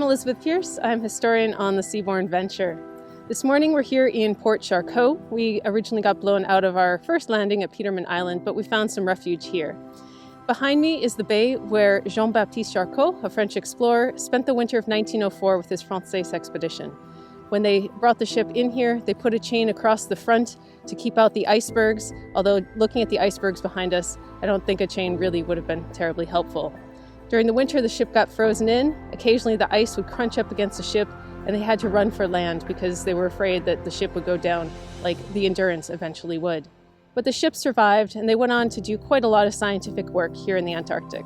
Elizabeth Pierce. I'm historian on the Seabourn Venture. This morning we're here in Port Charcot. We originally got blown out of our first landing at Peterman Island, but we found some refuge here. Behind me is the bay where Jean-Baptiste Charcot, a French explorer, spent the winter of 1904 with his Française expedition. When they brought the ship in here, they put a chain across the front to keep out the icebergs, although looking at the icebergs behind us, I don't think a chain really would have been terribly helpful. During the winter, the ship got frozen in. Occasionally the ice would crunch up against the ship and they had to run for land because they were afraid that the ship would go down like the Endurance eventually would. But the ship survived and they went on to do quite a lot of scientific work here in the Antarctic.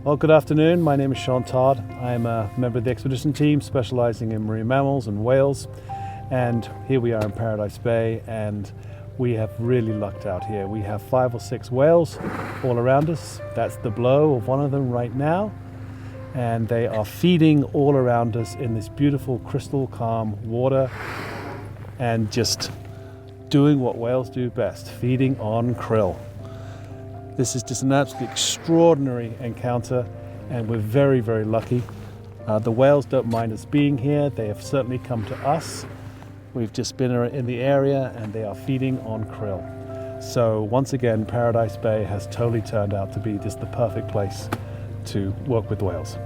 Well, good afternoon. My name is Sean Todd. I'm a member of the expedition team specialising in marine mammals and whales. And here we are in Paradise Bay, and we have really lucked out here. We have 5 or 6 whales all around us. That's the blow of one of them right now. And they are feeding all around us in this beautiful crystal calm water and just doing what whales do best, feeding on krill. This is just an absolutely extraordinary encounter, and we're very, very lucky. The whales don't mind us being here. They have certainly come to us. We've just been in the area and they are feeding on krill. So once again, Paradise Bay has totally turned out to be just the perfect place to work with whales.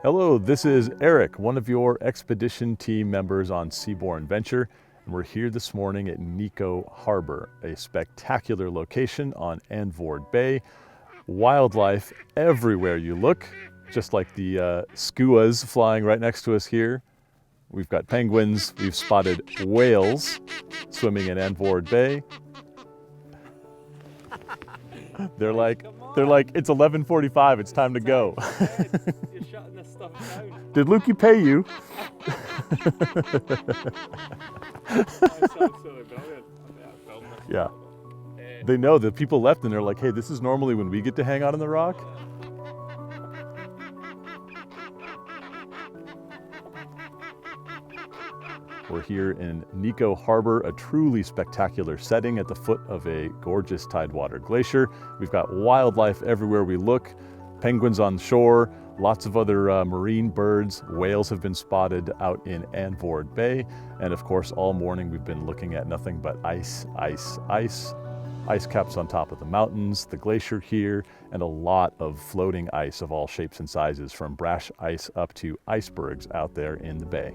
Hello, this is Eric, one of your expedition team members on Seabourn Venture, and we're here this morning at Nico Harbor, a spectacular location on Anvoord Bay. Wildlife everywhere you look, just like the skuas flying right next to us here. We've got penguins, we've spotted whales swimming in Anvoord Bay. They're like, it's 11:45, it's time to go. You're shutting this stuff down. Did Lukey pay you? Yeah. They know that people left and they're like, hey, this is normally when we get to hang out on the rock. We're here in Nico Harbor, a truly spectacular setting at the foot of a gorgeous tidewater glacier. We've got wildlife everywhere we look, penguins on shore, lots of other marine birds. Whales have been spotted out in Anvoord Bay. And of course, all morning we've been looking at nothing but ice, ice, ice. Ice caps on top of the mountains, the glacier here, and a lot of floating ice of all shapes and sizes, from brash ice up to icebergs out there in the bay.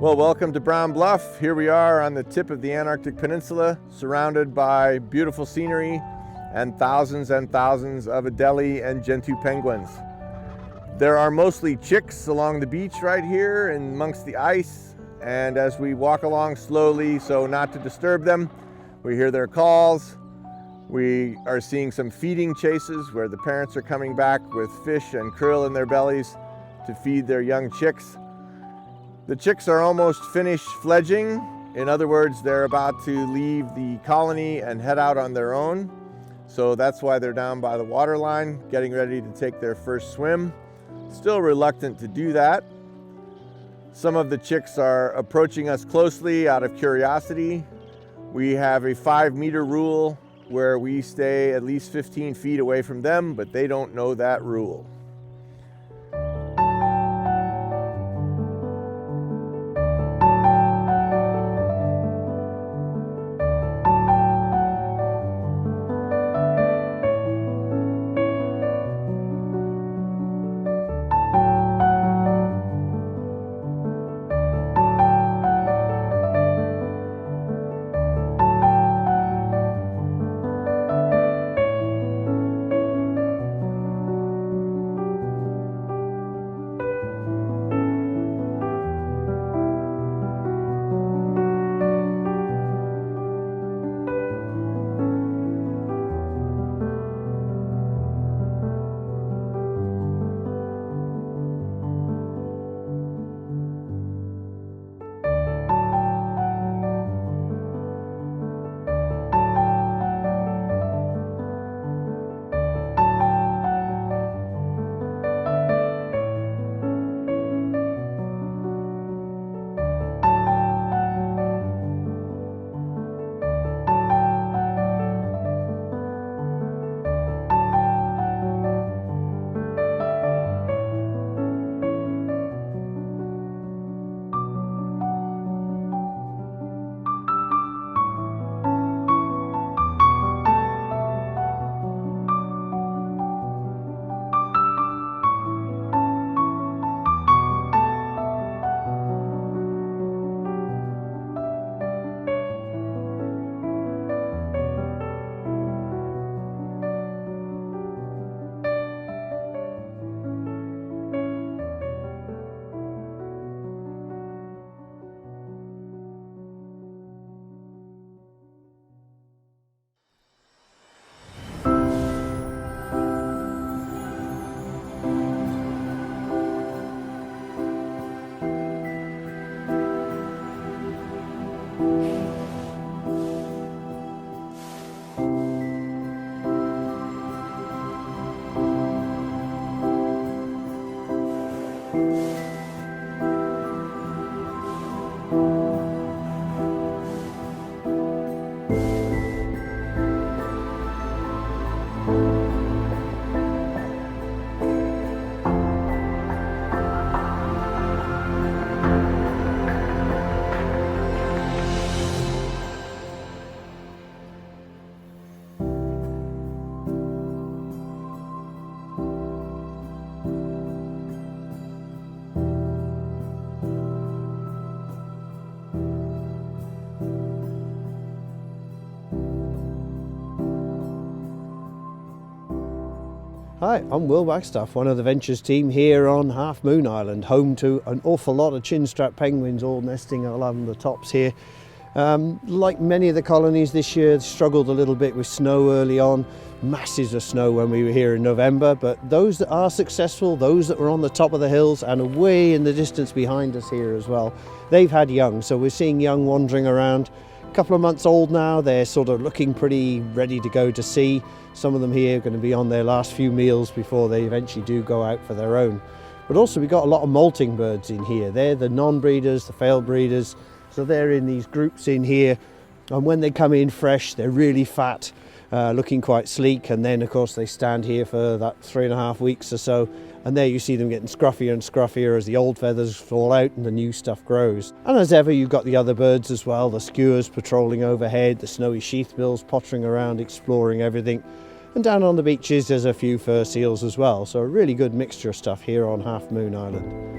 Well, welcome to Brown Bluff. Here we are on the tip of the Antarctic Peninsula, surrounded by beautiful scenery and thousands of Adelie and Gentoo penguins. There are mostly chicks along the beach right here and amongst the ice, and as we walk along slowly so not to disturb them, we hear their calls. We are seeing some feeding chases where the parents are coming back with fish and krill in their bellies to feed their young chicks. The chicks are almost finished fledging. In other words, they're about to leave the colony and head out on their own. So that's why they're down by the water line, getting ready to take their first swim. Still reluctant to do that. Some of the chicks are approaching us closely out of curiosity. We have a 5-meter rule where we stay at least 15 feet away from them, but they don't know that rule. Hi, I'm Will Wagstaff, one of the Ventures team here on Half Moon Island, home to an awful lot of Chinstrap penguins all nesting along the tops here. Like many of the colonies this year, struggled a little bit with snow early on, masses of snow when we were here in November, but those that are successful, those that were on the top of the hills and away in the distance behind us here as well, they've had young, so we're seeing young wandering around. A couple of months old now, they're sort of looking pretty ready to go to sea. Some of them here are going to be on their last few meals before they eventually do go out for their own. But also we've got a lot of molting birds in here. They're the non-breeders, the failed breeders, so they're in these groups in here, and when they come in fresh they're really fat, looking quite sleek, and then of course they stand here for that 3.5 weeks or so, and there you see them getting scruffier and scruffier as the old feathers fall out and the new stuff grows. And as ever you've got the other birds as well, the skuas patrolling overhead, the snowy sheathbills pottering around exploring everything, and down on the beaches there's a few fur seals as well, so a really good mixture of stuff here on Half Moon Island.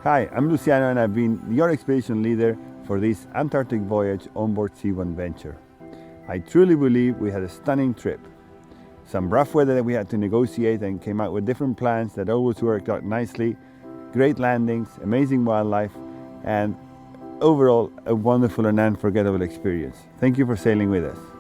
Hi, I'm Luciano and I've been your expedition leader for this Antarctic voyage on board Seabourn Venture. I truly believe we had a stunning trip. Some rough weather that we had to negotiate and came out with different plans that always worked out nicely. Great landings, amazing wildlife, and overall a wonderful and unforgettable experience. Thank you for sailing with us.